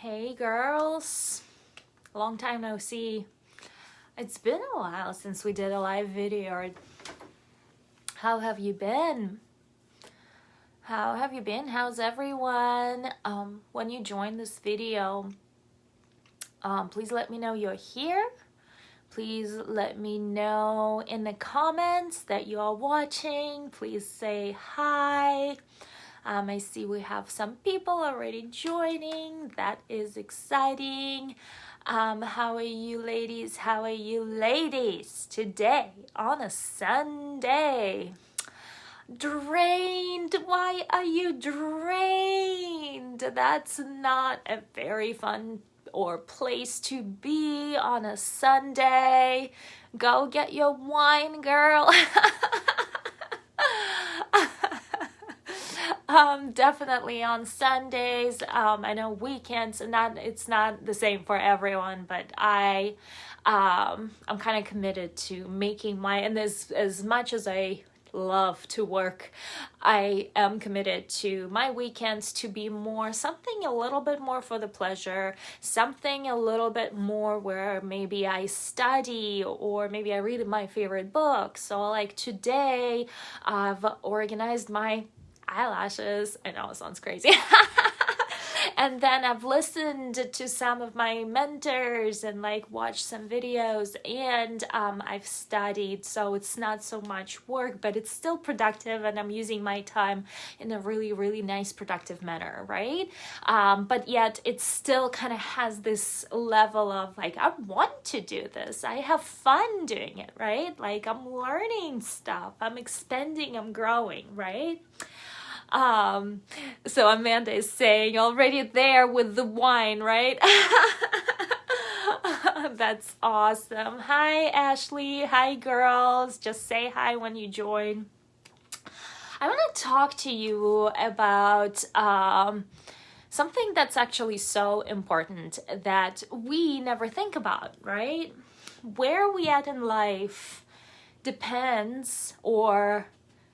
Hey girls, long time no see. It's been a while since we did a live video. How have you been? How's everyone? When you join this video, please let me know you're here. Please let me know in the comments that you are watching. Please say hi. I see we have some people already joining. That is exciting. How are you ladies? How are you ladies today on a Sunday? Drained? Why are you drained? That's not a very fun or place to be on a Sunday. Go get your wine, girl. Definitely on Sundays. I know weekends, and it's not the same for everyone, but I'm kind of committed to making and as much as I love to work, I am committed to my weekends to be something a little bit more for the pleasure, something a little bit more where maybe I study or maybe I read my favorite book. So like today, I've organized my eyelashes. I know it sounds crazy. And then I've listened to some of my mentors and watched some videos, and I've studied, so it's not so much work, but it's still productive, and I'm using my time in a really, really nice productive manner, right? But yet it still kind of has this level of I want to do this. I have fun doing it, right? I'm learning stuff, I'm expanding, I'm growing, right? So Amanda is saying already there with the wine, right? That's awesome. Hi, Ashley. Hi, girls. Just say hi when you join. I want to talk to you about something that's actually so important that we never think about, right? Where we at in life depends, or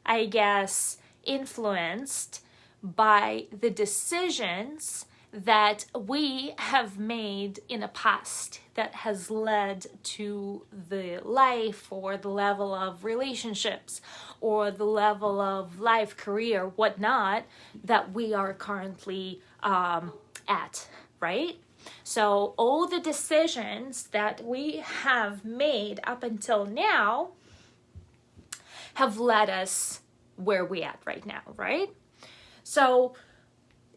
I guess influenced by the decisions that we have made in the past that has led to the life or the level of relationships or the level of life, career, whatnot that we are currently at, right? So all the decisions that we have made up until now have led us where we at right now, right? So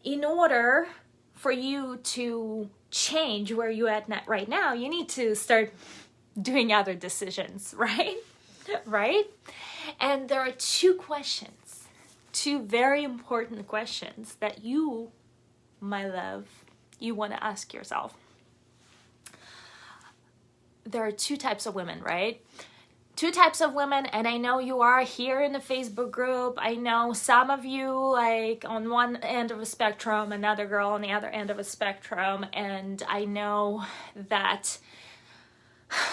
in order for you to change where you at right now, you need to start doing other decisions, right? Right? And there are two very important questions that you, my love, you want to ask yourself. There are two types of women, right? Two types of women, and I know you are here in the Facebook group. I know some of you on one end of a spectrum, another girl on the other end of a spectrum, and I know that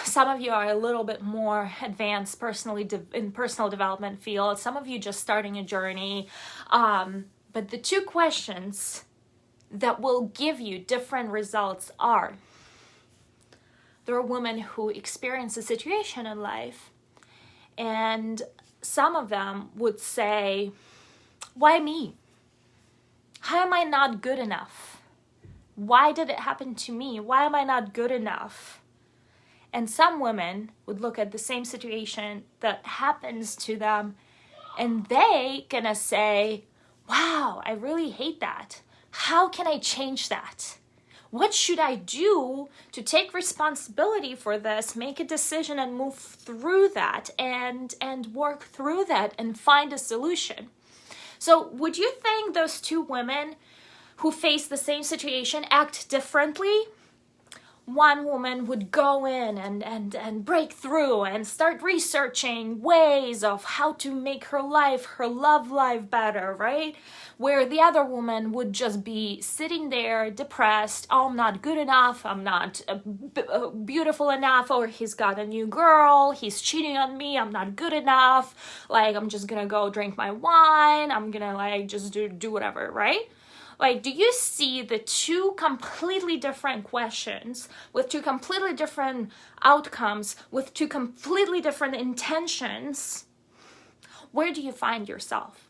some of you are a little bit more advanced in personal development field. Some of you just starting a journey. But the two questions that will give you different results are: there are women who experience a situation in life, and some of them would say, why me? How am I not good enough? Why did it happen to me? Why am I not good enough? And some women would look at the same situation that happens to them, and they gonna say, wow, I really hate that. How can I change that? What should I do to take responsibility for this, make a decision and move through that and work through that and find a solution? So would you think those two women who face the same situation act differently? One woman would go in and break through and start researching ways of how to make her love life better, right? Where the other woman would just be sitting there depressed. Oh, I'm not good enough. I'm not beautiful enough. Or he's got a new girl. He's cheating on me. I'm not good enough. I'm just gonna go drink my wine. I'm gonna just do whatever, right? Like, do you see the two completely different questions with two completely different outcomes, with two completely different intentions? Where do you find yourself?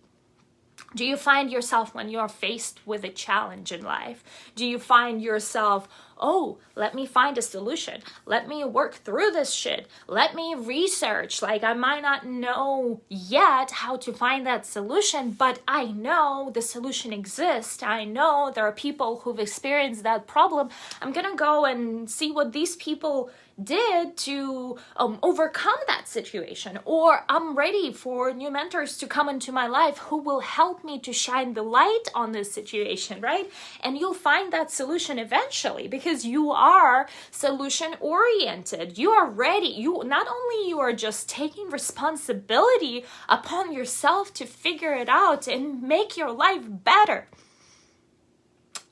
Do you find yourself when you're faced with a challenge in life? Do you find yourself, oh, let me find a solution. Let me work through this shit. Let me research. Like, I might not know yet how to find that solution, but I know the solution exists. I know there are people who've experienced that problem. I'm gonna go and see what these people did to overcome that situation. Or I'm ready for new mentors to come into my life who will help me to shine the light on this situation, right? And you'll find that solution eventually, because you are solution oriented. You are ready. You not only you are just taking responsibility upon yourself to figure it out and make your life better,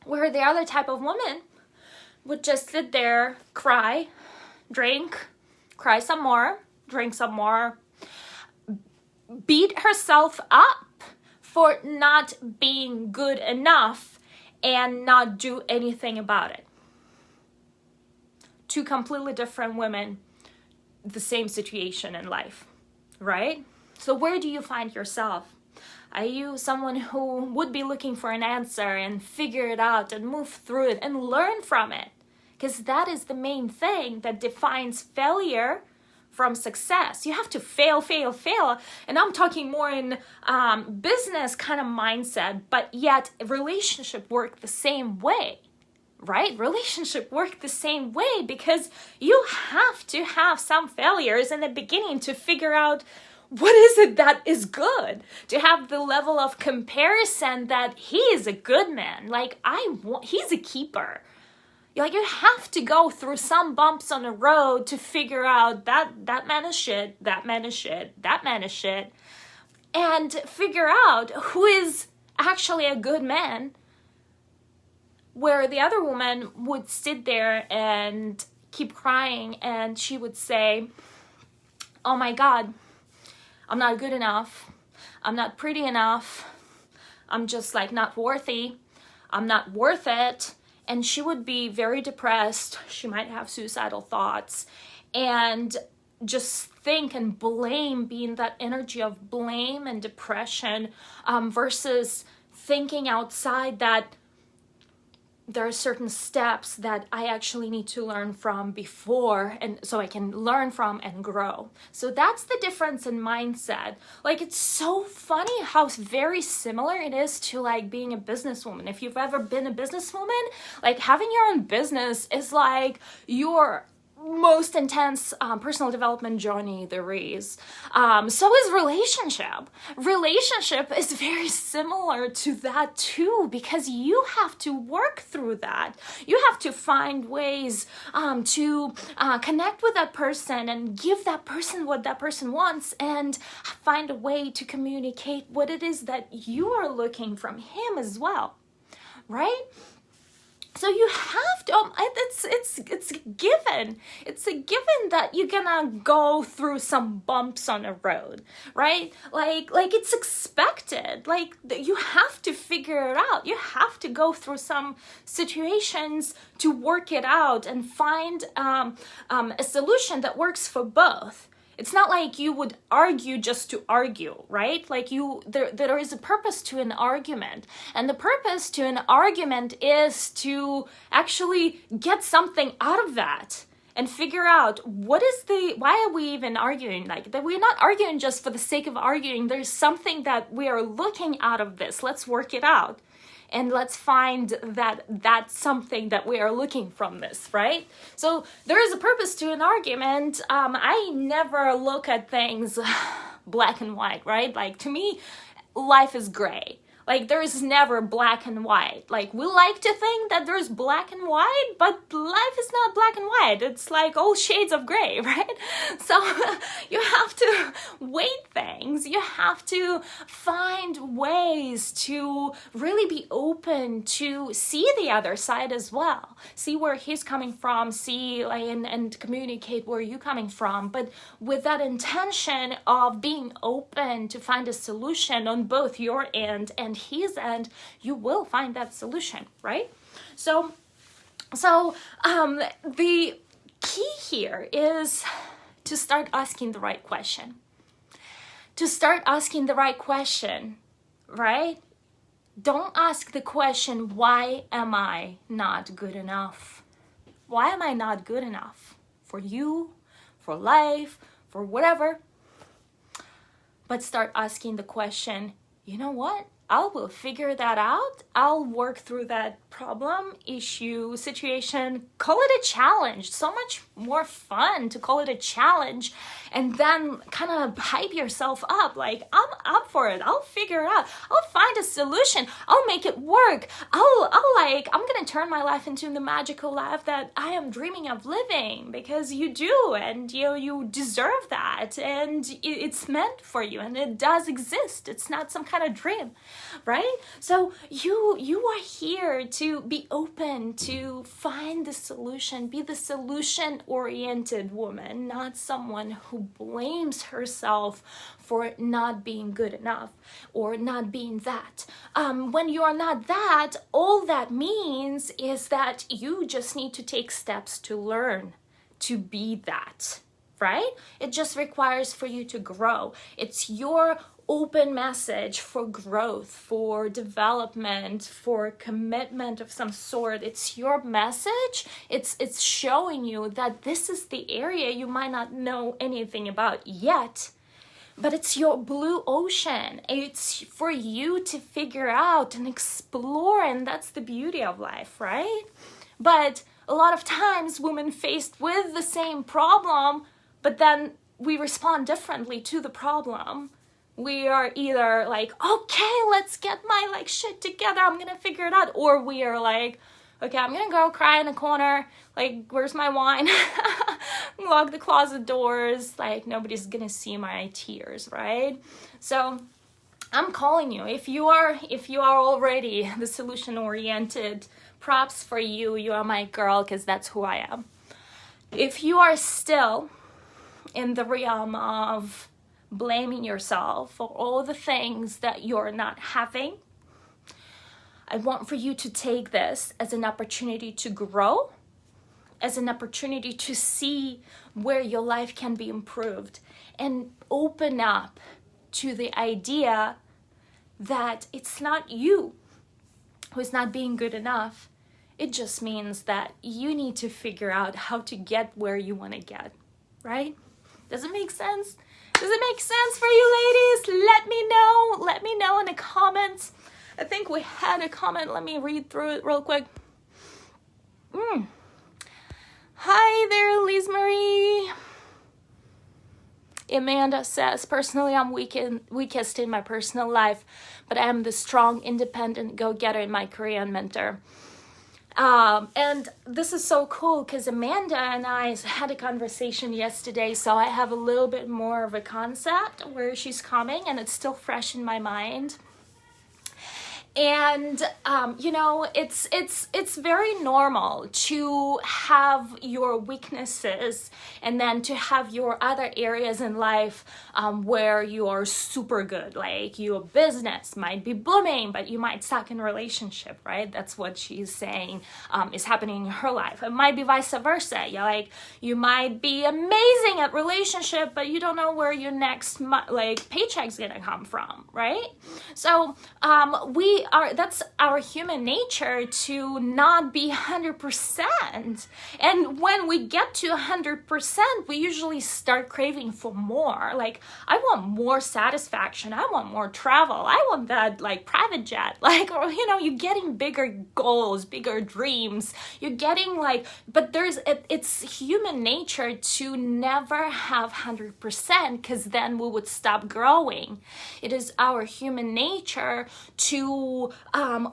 where the other type of woman would just sit there, cry, drink, cry some more, drink some more, beat herself up for not being good enough and not do anything about it. Two completely different women, the same situation in life, right? So where do you find yourself? Are you someone who would be looking for an answer and figure it out and move through it and learn from it? Because that is the main thing that defines failure from success. You have to fail. And I'm talking more in business kind of mindset, but yet relationship work the same way, right? Relationship work the same way, because you have to have some failures in the beginning to figure out what is it that is good, to have the level of comparison that he is a good man. Like, he's a keeper. Like, you have to go through some bumps on the road to figure out that man is shit, that man is shit, that man is shit, and figure out who is actually a good man, where the other woman would sit there and keep crying, and she would say, oh my God, I'm not good enough, I'm not pretty enough, I'm just like not worthy, I'm not worth it. And she would be very depressed. She might have suicidal thoughts and just think and blame, being that energy of blame and depression, versus thinking outside that there are certain steps that I actually need to learn from before, and so I can learn from and grow. So that's the difference in mindset. Like, it's so funny how very similar it is to like being a businesswoman. If you've ever been a businesswoman, like having your own business is like your most intense personal development journey there is. So is relationship. Relationship is very similar to that too, because you have to work through that. You have to find ways to connect with that person and give that person what that person wants, and find a way to communicate what it is that you are looking from him as well, right? So you have to, it's given. It's a given that you're gonna go through some bumps on the road, right? Like it's expected. Like, you have to figure it out. You have to go through some situations to work it out and find a solution that works for both. It's not like you would argue just to argue, right? Like, there is a purpose to an argument. And the purpose to an argument is to actually get something out of that and figure out why are we even arguing? Like, that we're not arguing just for the sake of arguing. There's something that we are looking out of this. Let's work it out. And let's find that's something that we are looking from this, right? So there is a purpose to an argument. I never look at things black and white, right? Like, to me, life is gray. Like, there is never black and white. Like, we like to think that there's black and white, but life is not black and white. It's like all shades of gray, right? So you have to weigh things. You have to find ways to really be open to see the other side as well. See where he's coming from, see and communicate where you're coming from, but with that intention of being open to find a solution on both your end and his end, you will find that solution, right? So the key here is to start asking the right question. To start asking the right question, right? Don't ask the question, why am I not good enough? Why am I not good enough for you, for life, for whatever? But start asking the question, you know what? I will figure that out. I'll work through that problem, issue, situation. Call it a challenge. So much more fun to call it a challenge and then kind of hype yourself up. Like, I'm up for it. I'll figure it out. I'll find a solution. I'll make it work. I'm going to turn my life into the magical life that I am dreaming of living, because you do, and you deserve that, and it's meant for you, and it does exist. It's not some kind of dream. Right? So you are here to be open to find the solution, be the solution-oriented woman, not someone who blames herself for not being good enough or not being that. When you are not that, all that means is that you just need to take steps to learn to be that, right? It just requires for you to grow. It's your open message for growth, for development, for commitment of some sort. It's your message. It's showing you that this is the area you might not know anything about yet, but it's your blue ocean. It's for you to figure out and explore, and that's the beauty of life, right? But a lot of times women faced with the same problem, but then we respond differently to the problem. We are either like, okay, let's get my shit together, I'm gonna figure it out. Or we are like, okay, I'm gonna go cry in a corner, where's my wine? Lock the closet doors, nobody's gonna see my tears, right? So I'm calling you. If you are already the solution-oriented, props for you. You are my girl, because that's who I am. If you are still in the realm of blaming yourself for all the things that you're not having, I want for you to take this as an opportunity to grow, as an opportunity to see where your life can be improved, and open up to the idea that it's not you who's not being good enough. It just means that you need to figure out how to get where you want to get, right? Does it make sense? Does it make sense for you, ladies? Let me know. Let me know in the comments. I think we had a comment. Let me read through it real quick. Hi there, Liz Marie. Amanda says, personally, I'm weakest in my personal life, but I am the strong, independent go-getter in my career and mentor. And this is so cool because Amanda and I had a conversation yesterday, so I have a little bit more of a concept where she's coming, and it's still fresh in my mind. And it's very normal to have your weaknesses and then to have your other areas in life where you are super good. Like your business might be booming, but you might suck in a relationship, right? That's what she's saying is happening in her life. It might be vice versa. You might be amazing at relationship, but you don't know where your next paycheck's gonna come from, right? So that's our human nature to not be 100%. And when we get to 100%, we usually start craving for more. I want more satisfaction. I want more travel. I want that private jet. You're getting bigger goals, bigger dreams. You're getting but it's human nature to never have 100%, because then we would stop growing. It is our human nature to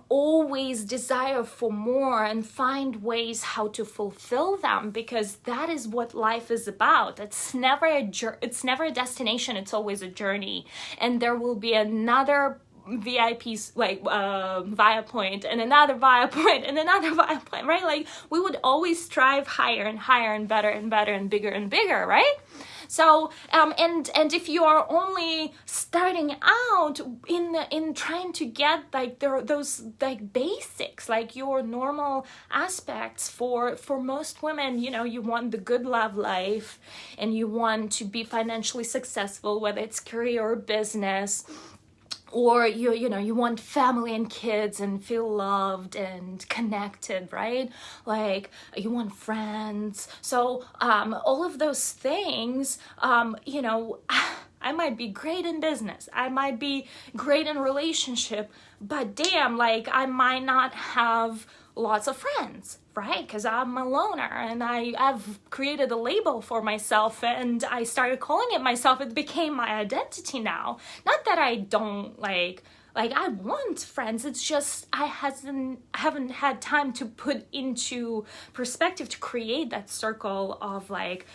always desire for more and find ways how to fulfill them, because that is what life is about. It's never a destination. It's always a journey, and there will be another VIPs via point and another via point and another via point, right? We would always strive higher and higher and better and better and bigger, right? So and if you are only starting out in trying to get like those like basics, like your normal aspects for most women, you know, you want the good love life and you want to be financially successful, whether it's career or business, or you know, you want family and kids and feel loved and connected, right? Like you want friends. So all of those things, you know, I might be great in business, I might be great in relationship, but damn, like I might not have lots of friends, right? Because I'm a loner and I've created a label for myself and I started calling it myself. It became my identity now. Not that I don't like I want friends. It's just I haven't had time to put into perspective to create that circle of like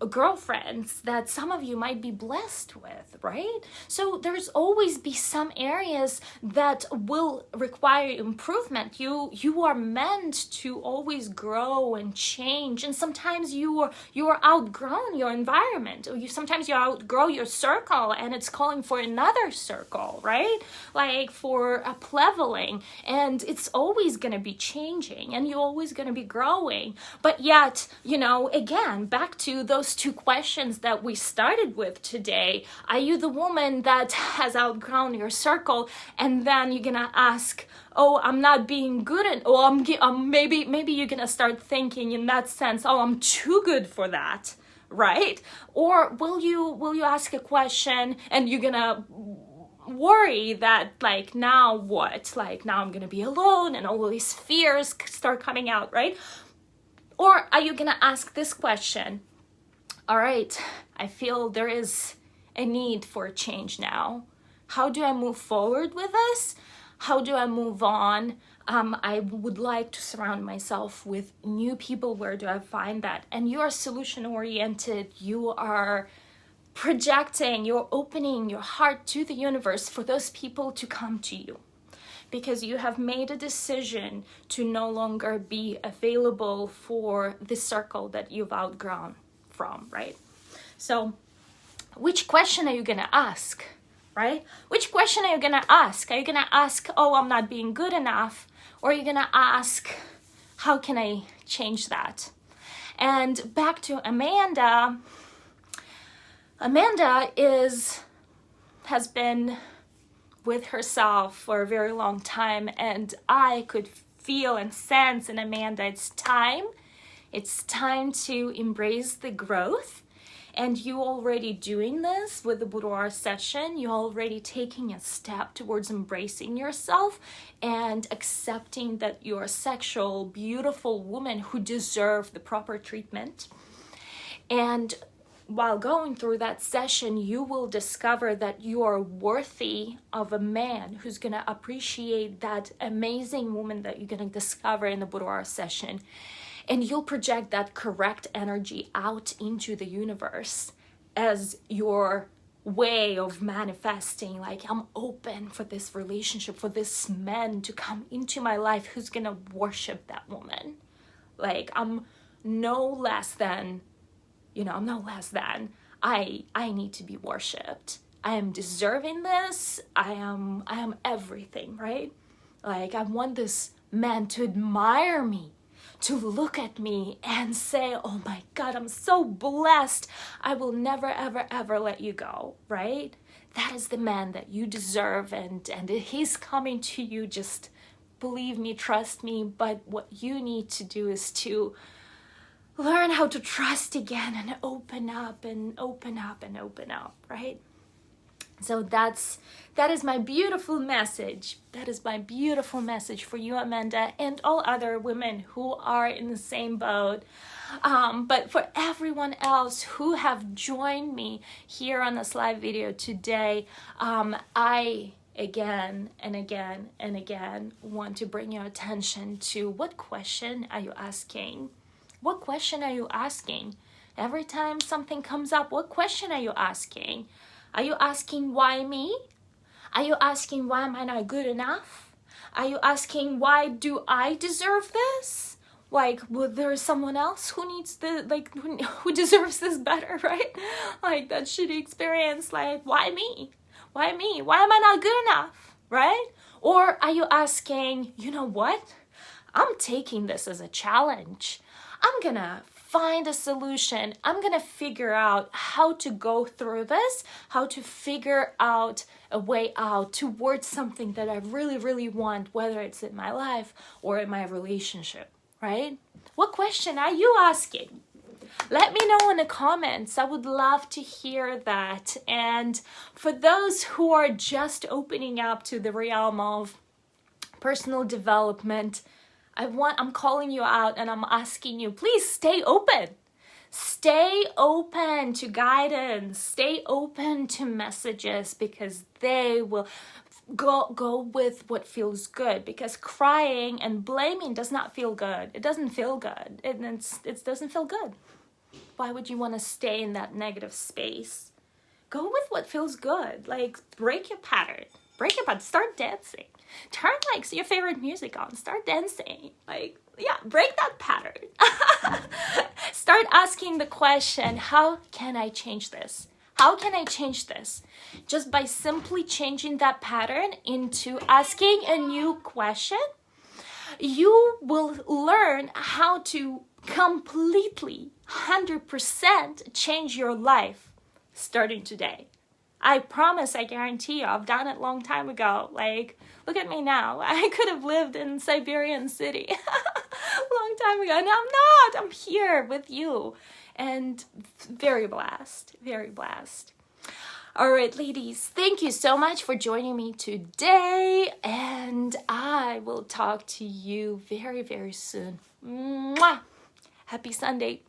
girlfriends that some of you might be blessed with, right? So there's always be some areas that will require improvement. You are meant to always grow and change, and sometimes you are outgrown your environment, or sometimes you outgrow your circle and it's calling for another circle, right? Like for a leveling, and it's always going to be changing and you're always going to be growing. But yet, you know, again, back to those two questions that we started with today. Are you the woman that has outgrown your circle, and then you're gonna ask, oh, I'm not being good, and maybe you're gonna start thinking in that sense, oh, I'm too good for that, right? Or will you ask a question and you're gonna worry that like, now what? Like now I'm gonna be alone and all these fears start coming out, right? Or are you gonna ask this question? All right, I feel there is a need for a change now. How do I move forward with this? How do I move on? I would like to surround myself with new people. Where do I find that? And you are solution oriented. You are projecting, you're opening your heart to the universe for those people to come to you, because you have made a decision to no longer be available for the circle that you've outgrown from, right? So which question are you gonna ask, right? Which question are you gonna ask? Are you gonna ask, oh, I'm not being good enough? Or are you gonna ask, how can I change that? And back to Amanda. Amanda has been with herself for a very long time, and I could feel and sense in Amanda, it's time to embrace the growth. And you already doing this with the boudoir session. You're already taking a step towards embracing yourself and accepting that you're a sexual, beautiful woman who deserve the proper treatment. And while going through that session, you will discover that you are worthy of a man who's going to appreciate that amazing woman that you're going to discover in the boudoir session. And you'll project that correct energy out into the universe as your way of manifesting, like, I'm open for this relationship, for this man to come into my life who's gonna worship that woman. Like, I'm no less than, I need to be worshipped. I am deserving this. I am everything, right? Like, I want this man to admire me, to look at me and say, oh my God, I'm so blessed. I will never, ever, ever let you go, right? That is the man that you deserve, and he's coming to you. Just believe me, trust me. But what you need to do is to learn how to trust again and open up and open up and open up, right? So that is my beautiful message. That is my beautiful message for you, Amanda, and all other women who are in the same boat. But for everyone else who have joined me here on this live video today, I again and again and again want to bring your attention to, what question are you asking? What question are you asking? Every time something comes up, what question are you asking? Are you asking, why me? Are you asking, why am I not good enough? Are you asking, why do I deserve this? Like, well, there's someone else who needs who deserves this better, right? Like, that shitty experience, like, why me? Why me? Why am I not good enough, right? Or are you asking, you know what? I'm taking this as a challenge. I'm gonna find a solution. I'm gonna figure out how to go through this, how to figure out a way out towards something that I really, really want, whether it's in my life or in my relationship, right? What question are you asking? Let me know in the comments. I would love to hear that. And for those who are just opening up to the realm of personal development, I'm calling you out and I'm asking you, please stay open. Stay open to guidance. Stay open to messages, because they will go with what feels good. Because crying and blaming does not feel good. It doesn't feel good. It doesn't feel good. Why would you want to stay in that negative space? Go with what feels good. Like, break your pattern. Break your pattern. Start dancing. Turn your favorite music on. Start dancing. Like, yeah, break that pattern. Start asking the question, how can I change this? How can I change this? Just by simply changing that pattern into asking a new question, you will learn how to completely, 100% change your life starting today. I promise, I guarantee you, I've done it a long time ago. Like, look at me now. I could have lived in Siberian City a long time ago. And I'm not. I'm here with you. And very blessed. Very blessed. All right, ladies, thank you so much for joining me today. And I will talk to you very, very soon. Mwah! Happy Sunday.